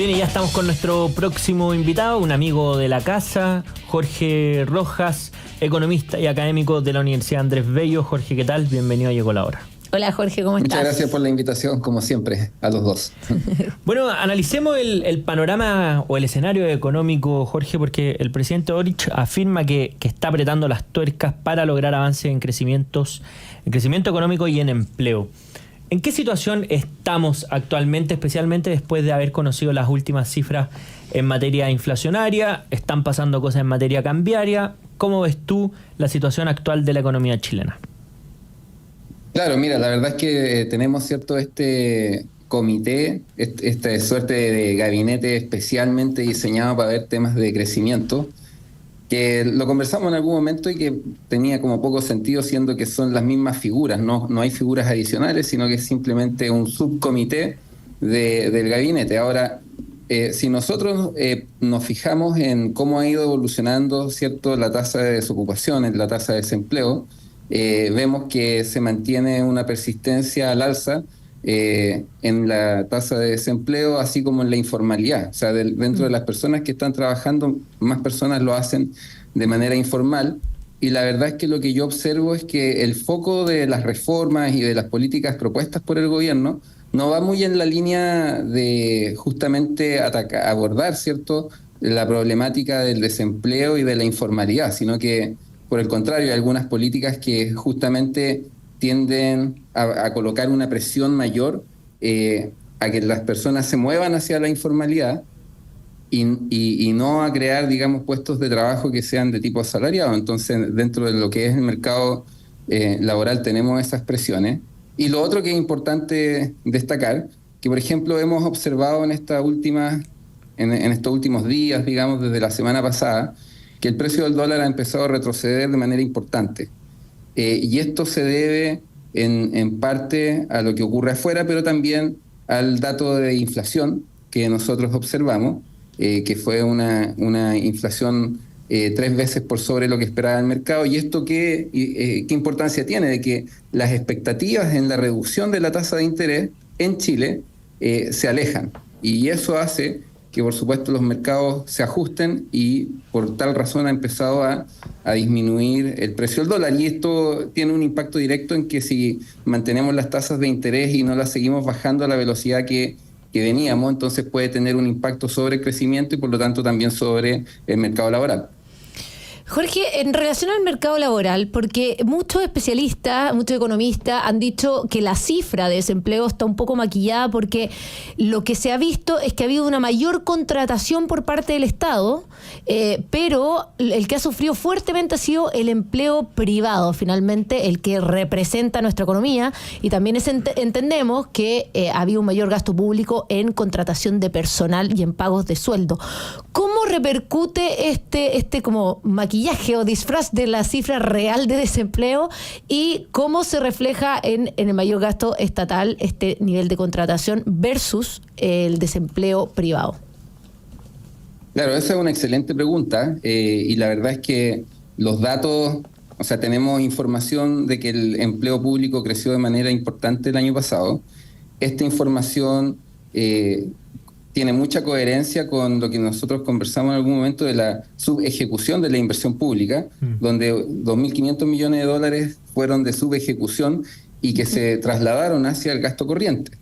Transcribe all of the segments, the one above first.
Bien, y ya estamos con nuestro próximo invitado, un amigo de la casa, Jorge Rojas, economista y académico de la Universidad Andrés Bello. Jorge, ¿qué tal? Bienvenido a Llegó la Hora. Hola Jorge, ¿cómo estás? Muchas gracias por la invitación, como siempre, a los dos. Bueno, analicemos el panorama o el escenario económico, Jorge, porque el presidente Boric afirma que está apretando las tuercas para lograr avances en crecimiento económico y en empleo. ¿En qué situación estamos actualmente, especialmente después de haber conocido las últimas cifras en materia inflacionaria? ¿Están pasando cosas en materia cambiaria? ¿Cómo ves tú la situación actual de la economía chilena? Claro, mira, la verdad es que tenemos este comité, esta suerte de gabinete especialmente diseñado para ver temas de crecimiento, que lo conversamos en algún momento y que tenía como poco sentido, siendo que son las mismas figuras, no hay figuras adicionales, sino que es simplemente un subcomité del gabinete. Ahora, si nosotros nos fijamos en cómo ha ido evolucionando, ¿cierto?, la tasa de desocupación, la tasa de desempleo, vemos que se mantiene una persistencia al alza en la tasa de desempleo, así como en la informalidad. O sea, dentro de las personas que están trabajando, más personas lo hacen de manera informal. Y la verdad es que lo que yo observo es que el foco de las reformas y de las políticas propuestas por el gobierno no va muy en la línea de justamente abordar, ¿cierto?, la problemática del desempleo y de la informalidad, sino que, por el contrario, hay algunas políticas que justamente tienden a colocar una presión mayor a que las personas se muevan hacia la informalidad y no a crear, digamos, puestos de trabajo que sean de tipo asalariado. Entonces, dentro de lo que es el mercado laboral tenemos esas presiones. Y lo otro que es importante destacar, que por ejemplo hemos observado en estos últimos días, digamos, desde la semana pasada, que el precio del dólar ha empezado a retroceder de manera importante. Y esto se debe en parte a lo que ocurre afuera, pero también al dato de inflación que nosotros observamos, que fue una inflación 3 veces por sobre lo que esperaba el mercado. ¿Y esto qué importancia tiene? De que las expectativas en la reducción de la tasa de interés en Chile se alejan. Y eso hace que, por supuesto, los mercados se ajusten y por tal razón ha empezado a disminuir el precio del dólar. Y esto tiene un impacto directo en que si mantenemos las tasas de interés y no las seguimos bajando a la velocidad que veníamos, entonces puede tener un impacto sobre el crecimiento y por lo tanto también sobre el mercado laboral. Jorge, en relación al mercado laboral, porque muchos especialistas, muchos economistas han dicho que la cifra de desempleo está un poco maquillada porque lo que se ha visto es que ha habido una mayor contratación por parte del Estado, pero el que ha sufrido fuertemente ha sido el empleo privado, finalmente el que representa nuestra economía, y también entendemos que ha habido un mayor gasto público en contratación de personal y en pagos de sueldo. ¿Cómo repercute este como maquillaje o disfraz de la cifra real de desempleo y cómo se refleja en el mayor gasto estatal este nivel de contratación versus el desempleo privado? Claro, esa es una excelente pregunta y la verdad es que los datos, o sea, tenemos información de que el empleo público creció de manera importante el año pasado. Esta información tiene mucha coherencia con lo que nosotros conversamos en algún momento de la subejecución de la inversión pública, donde 2.500 millones de dólares fueron de subejecución y que se trasladaron hacia el gasto corriente.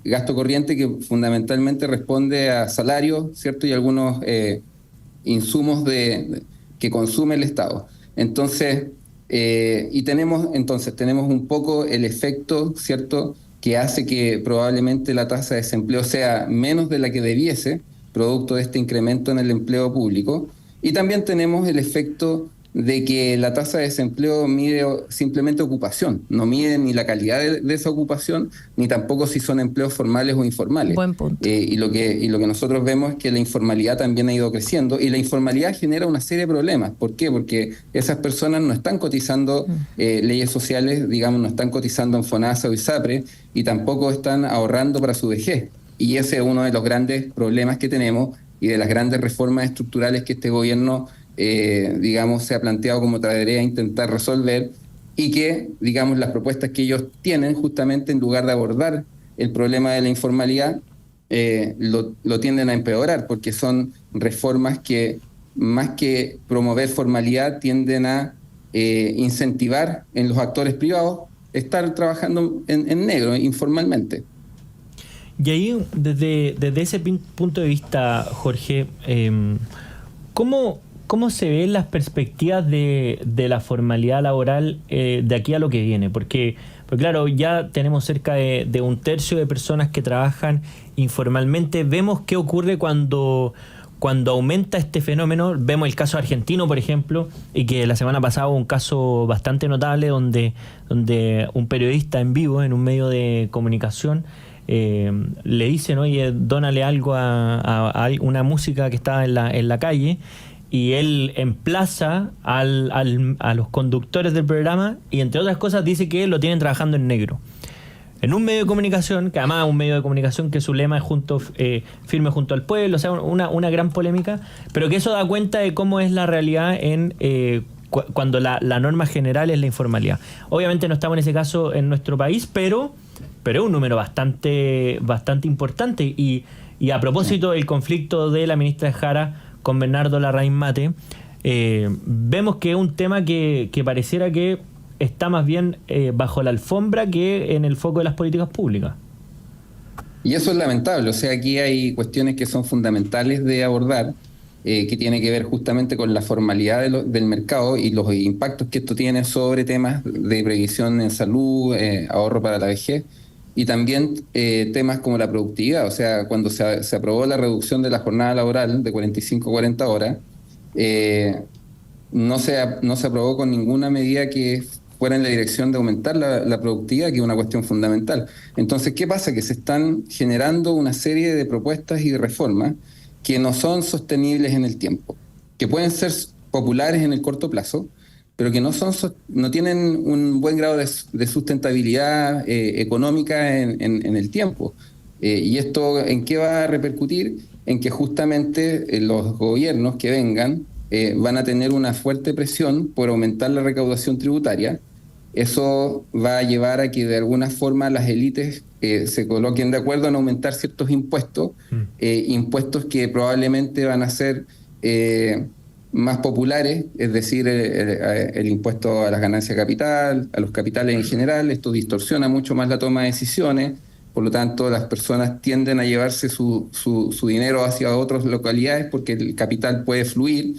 Gasto corriente que fundamentalmente responde a salarios, ¿cierto?, y algunos insumos que consume el Estado. Entonces, tenemos un poco el efecto, ¿cierto?, que hace que probablemente la tasa de desempleo sea menos de la que debiese, producto de este incremento en el empleo público. Y también tenemos el efecto de que la tasa de desempleo mide simplemente ocupación, no mide ni la calidad de esa ocupación, ni tampoco si son empleos formales o informales. Buen punto. Y lo que nosotros vemos es que la informalidad también ha ido creciendo, y la informalidad genera una serie de problemas. ¿Por qué? Porque esas personas no están cotizando leyes sociales, digamos, no están cotizando en FONASA o ISAPRE, y tampoco están ahorrando para su vejez. Y ese es uno de los grandes problemas que tenemos y de las grandes reformas estructurales que este gobierno se ha planteado como tarea a intentar resolver, y que, digamos, las propuestas que ellos tienen, justamente en lugar de abordar el problema de la informalidad, lo tienden a empeorar, porque son reformas que, más que promover formalidad, tienden a incentivar en los actores privados estar trabajando en negro, informalmente. Y ahí, desde ese punto de vista, Jorge, ¿cómo se ven las perspectivas de la formalidad laboral de aquí a lo que viene? Porque claro, ya tenemos cerca de 1/3 de personas que trabajan informalmente. Vemos qué ocurre cuando aumenta este fenómeno. Vemos el caso argentino, por ejemplo, y que la semana pasada hubo un caso bastante notable donde un periodista en vivo en un medio de comunicación le dicen, oye, dónale algo a una música que está en la calle, y él emplaza a los conductores del programa y, entre otras cosas, dice que lo tienen trabajando en negro. En un medio de comunicación, que además es un medio de comunicación que su lema es firme junto al pueblo, o sea, una gran polémica, pero que eso da cuenta de cómo es la realidad cuando la norma general es la informalidad. Obviamente no estamos en ese caso en nuestro país, pero es un número bastante importante. Y a propósito del conflicto de la ministra de Jara con Bernardo Larraín Mate, vemos que es un tema que pareciera que está más bien bajo la alfombra que en el foco de las políticas públicas. Y eso es lamentable. O sea, aquí hay cuestiones que son fundamentales de abordar, que tiene que ver justamente con la formalidad del mercado y los impactos que esto tiene sobre temas de previsión en salud, ahorro para la vejez, y también temas como la productividad. O sea, cuando se aprobó la reducción de la jornada laboral de 45 a 40 horas, no se aprobó con ninguna medida que fuera en la dirección de aumentar la productividad, que es una cuestión fundamental. Entonces, ¿qué pasa? Que se están generando una serie de propuestas y de reformas que no son sostenibles en el tiempo, que pueden ser populares en el corto plazo, pero que no tienen un buen grado de sustentabilidad económica en el tiempo. ¿Y esto en qué va a repercutir? En que justamente los gobiernos que vengan van a tener una fuerte presión por aumentar la recaudación tributaria. Eso va a llevar a que de alguna forma las élites se coloquen de acuerdo en aumentar ciertos impuestos, impuestos que probablemente van a ser más populares, es decir, el impuesto a las ganancias de capital, a los capitales en general. Esto distorsiona mucho más la toma de decisiones, por lo tanto las personas tienden a llevarse su dinero hacia otras localidades porque el capital puede fluir,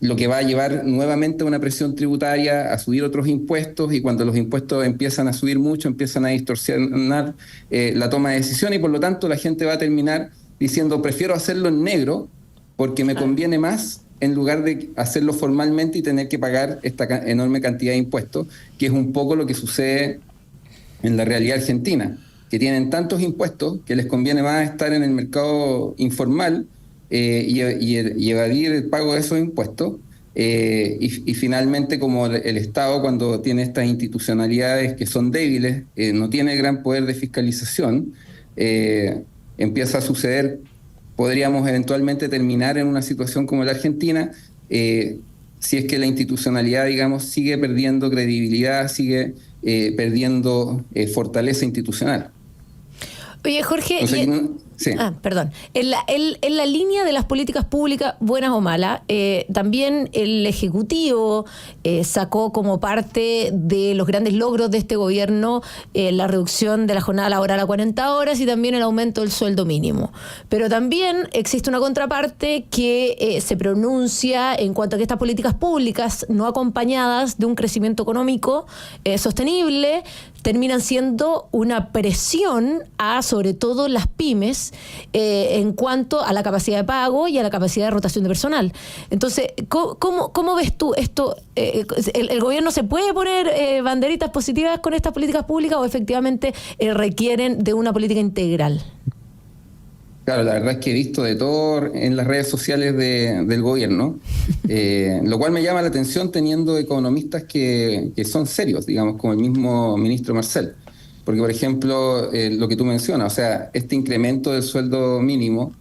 lo que va a llevar nuevamente a una presión tributaria, a subir otros impuestos, y cuando los impuestos empiezan a subir mucho, empiezan a distorsionar la toma de decisiones, y por lo tanto la gente va a terminar diciendo, prefiero hacerlo en negro porque me conviene más, en lugar de hacerlo formalmente y tener que pagar esta enorme cantidad de impuestos, que es un poco lo que sucede en la realidad argentina, que tienen tantos impuestos que les conviene más estar en el mercado informal y evadir el pago de esos impuestos. Y finalmente, como el Estado, cuando tiene estas institucionalidades que son débiles, no tiene gran poder de fiscalización, empieza a suceder. Podríamos eventualmente terminar en una situación como la Argentina, si es que la institucionalidad, digamos, sigue perdiendo credibilidad, sigue perdiendo fortaleza institucional. Oye, Jorge, sí. Perdón. En la línea de las políticas públicas, buenas o malas, también el Ejecutivo sacó como parte de los grandes logros de este gobierno la reducción de la jornada laboral a 40 horas y también el aumento del sueldo mínimo. Pero también existe una contraparte que se pronuncia en cuanto a que estas políticas públicas no acompañadas de un crecimiento económico sostenible terminan siendo una presión a, sobre todo, las pymes en cuanto a la capacidad de pago y a la capacidad de rotación de personal. Entonces, ¿cómo ves tú esto? ¿El gobierno se puede poner banderitas positivas con estas políticas públicas o efectivamente requieren de una política integral? Claro, la verdad es que he visto de todo en las redes sociales del gobierno, lo cual me llama la atención teniendo economistas que son serios, digamos, como el mismo ministro Marcel. Porque, por ejemplo, lo que tú mencionas, o sea, este incremento del sueldo mínimo,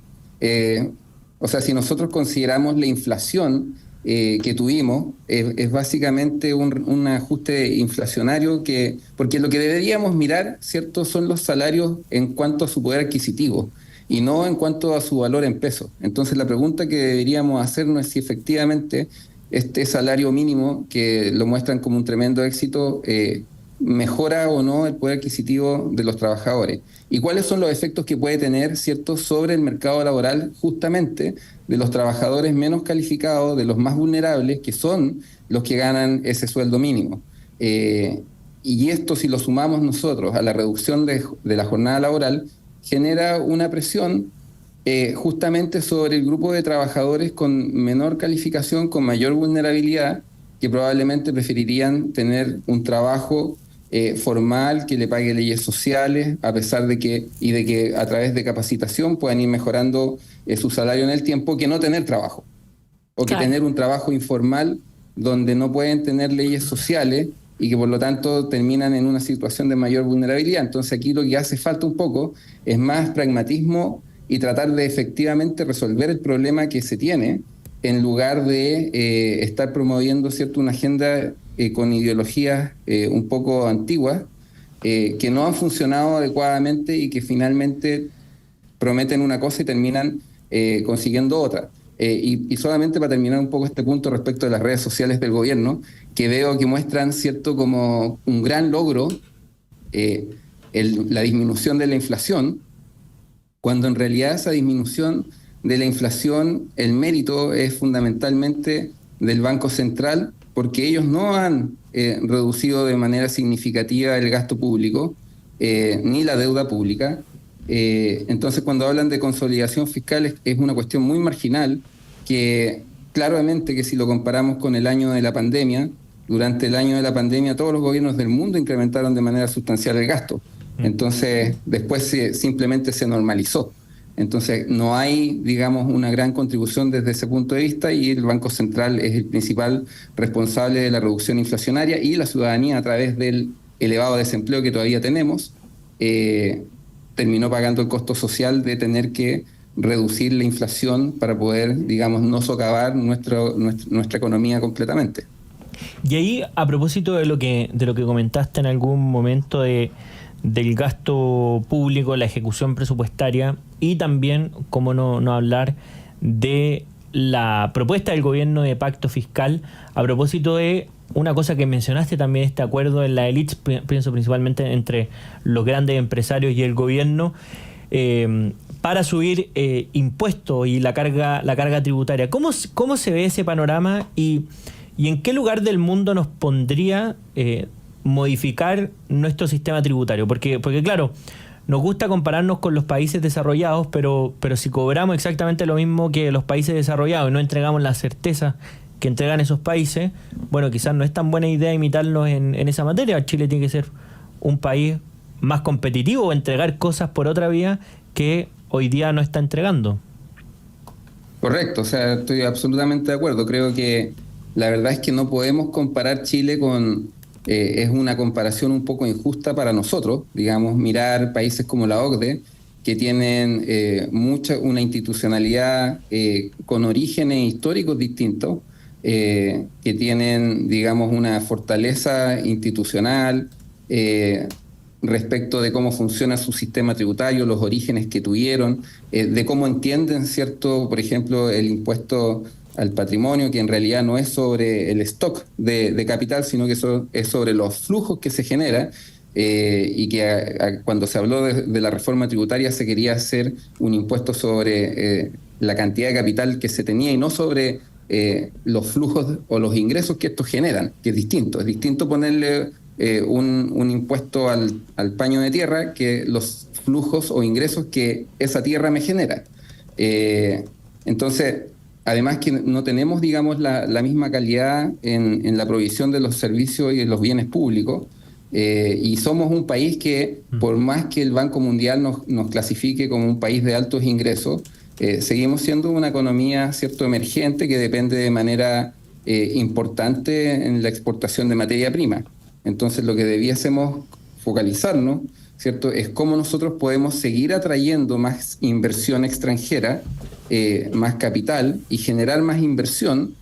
o sea, si nosotros consideramos la inflación que tuvimos es básicamente un ajuste inflacionario, porque lo que deberíamos mirar, ¿cierto?, son los salarios en cuanto a su poder adquisitivo y no en cuanto a su valor en pesos. Entonces la pregunta que deberíamos hacernos es si efectivamente este salario mínimo, que lo muestran como un tremendo éxito, mejora o no el poder adquisitivo de los trabajadores. ¿Y cuáles son los efectos que puede tener, cierto, sobre el mercado laboral justamente de los trabajadores menos calificados, de los más vulnerables, que son los que ganan ese sueldo mínimo? Y esto, si lo sumamos nosotros a la reducción de la jornada laboral, genera una presión justamente sobre el grupo de trabajadores con menor calificación, con mayor vulnerabilidad, que probablemente preferirían tener un trabajo formal que le pague leyes sociales, a pesar de que a través de capacitación puedan ir mejorando su salario en el tiempo, que no tener trabajo, o que tener un trabajo informal donde no pueden tener leyes sociales y que por lo tanto terminan en una situación de mayor vulnerabilidad. Entonces aquí lo que hace falta un poco es más pragmatismo y tratar de efectivamente resolver el problema que se tiene, en lugar de estar promoviendo, ¿cierto?, una agenda con ideologías un poco antiguas, que no han funcionado adecuadamente y que finalmente prometen una cosa y terminan consiguiendo otra. Y solamente para terminar un poco este punto respecto de las redes sociales del gobierno, que veo que muestran, ¿cierto?, como un gran logro la disminución de la inflación, cuando en realidad esa disminución de la inflación, el mérito es fundamentalmente del Banco Central, porque ellos no han reducido de manera significativa el gasto público, ni la deuda pública. Entonces, cuando hablan de consolidación fiscal, es una cuestión muy marginal, que claramente que si lo comparamos con el año de la pandemia, durante el año de la pandemia todos los gobiernos del mundo incrementaron de manera sustancial el gasto. Entonces, después simplemente se normalizó. Entonces, no hay, digamos, una gran contribución desde ese punto de vista, y el Banco Central es el principal responsable de la reducción inflacionaria, y la ciudadanía, a través del elevado desempleo que todavía tenemos, terminó pagando el costo social de tener que reducir la inflación para poder, digamos, no socavar nuestra economía completamente. Y ahí, a propósito de lo que comentaste en algún momento del gasto público, la ejecución presupuestaria, y también, cómo no hablar de la propuesta del gobierno de pacto fiscal, a propósito de una cosa que mencionaste también, este acuerdo en la élite, pienso principalmente entre los grandes empresarios y el gobierno, para subir impuestos y la carga tributaria. ¿Cómo se ve ese panorama y en qué lugar del mundo nos pondría modificar nuestro sistema tributario? Porque claro, nos gusta compararnos con los países desarrollados, pero si cobramos exactamente lo mismo que los países desarrollados y no entregamos la certeza que entregan esos países, bueno, quizás no es tan buena idea imitarlos en esa materia. Chile tiene que ser un país más competitivo o entregar cosas por otra vía que hoy día no está entregando. Correcto, o sea, estoy absolutamente de acuerdo. Creo que la verdad es que no podemos comparar Chile con... es una comparación un poco injusta para nosotros, digamos, mirar países como la OCDE, que tienen una institucionalidad con orígenes históricos distintos, que tienen, digamos, una fortaleza institucional respecto de cómo funciona su sistema tributario, los orígenes que tuvieron, de cómo entienden, ¿cierto?, por ejemplo, el impuesto al patrimonio, que en realidad no es sobre el stock de capital, sino que es sobre los flujos que se generan, y que cuando se habló de la reforma tributaria se quería hacer un impuesto sobre la cantidad de capital que se tenía y no sobre los flujos o los ingresos que estos generan, que es distinto. Es distinto ponerle un impuesto al paño de tierra que los flujos o ingresos que esa tierra me genera. Entonces, además que no tenemos, digamos, la misma calidad en la provisión de los servicios y de los bienes públicos, y somos un país que, por más que el Banco Mundial nos clasifique como un país de altos ingresos, seguimos siendo una economía, ¿cierto?, emergente, que depende de manera importante en la exportación de materia prima. Entonces, lo que debiésemos focalizarnos, ¿cierto?, es cómo nosotros podemos seguir atrayendo más inversión extranjera, más capital, y generar más inversión,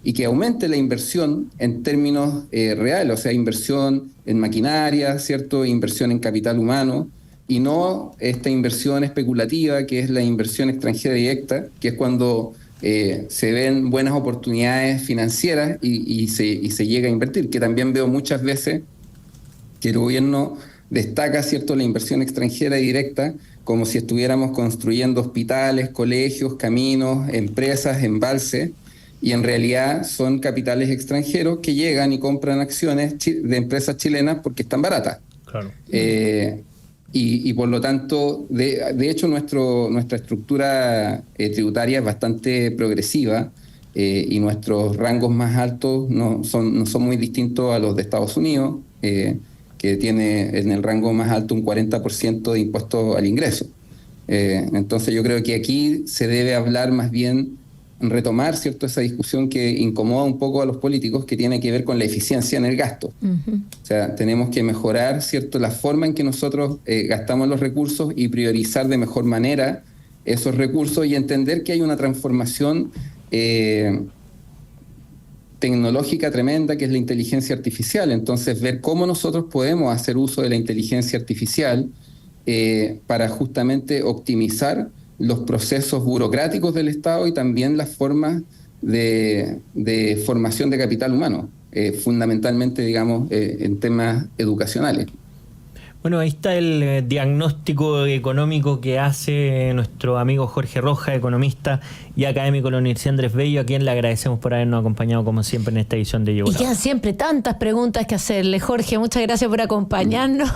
y que aumente la inversión en términos reales, o sea, inversión en maquinaria, ¿cierto? Inversión en capital humano, y no esta inversión especulativa que es la inversión extranjera directa, que es cuando se ven buenas oportunidades financieras y se llega a invertir, que también veo muchas veces que el gobierno destaca, ¿cierto?, la inversión extranjera directa como si estuviéramos construyendo hospitales, colegios, caminos, empresas, embalses, y en realidad son capitales extranjeros que llegan y compran acciones de empresas chilenas porque están baratas. Claro. Y por lo tanto, de hecho, nuestra estructura tributaria es bastante progresiva y nuestros rangos más altos no son muy distintos a los de Estados Unidos, que tiene en el rango más alto un 40% de impuesto al ingreso. Entonces yo creo que aquí se debe hablar más bien, retomar, ¿cierto?, esa discusión que incomoda un poco a los políticos, que tiene que ver con la eficiencia en el gasto. Uh-huh. O sea, tenemos que mejorar, ¿cierto?, la forma en que nosotros gastamos los recursos y priorizar de mejor manera esos recursos y entender que hay una transformación tecnológica tremenda que es la inteligencia artificial. Entonces, ver cómo nosotros podemos hacer uso de la inteligencia artificial para justamente optimizar los procesos burocráticos del Estado y también las formas de formación de capital humano, fundamentalmente, digamos, en temas educacionales. Bueno, ahí está el diagnóstico económico que hace nuestro amigo Jorge Rojas, economista y académico de la Universidad Andrés Bello, a quien le agradecemos por habernos acompañado como siempre en esta edición de Llegó. Y quedan siempre tantas preguntas que hacerle. Jorge, muchas gracias por acompañarnos.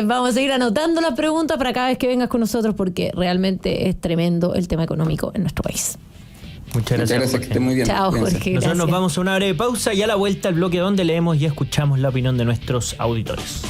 Vamos a seguir anotando las preguntas para cada vez que vengas con nosotros porque realmente es tremendo el tema económico en nuestro país. Muchas gracias, que esté muy bien. Chao, Jorge. Nosotros gracias. Nos vamos a una breve pausa y a la vuelta al bloque donde leemos y escuchamos la opinión de nuestros auditores.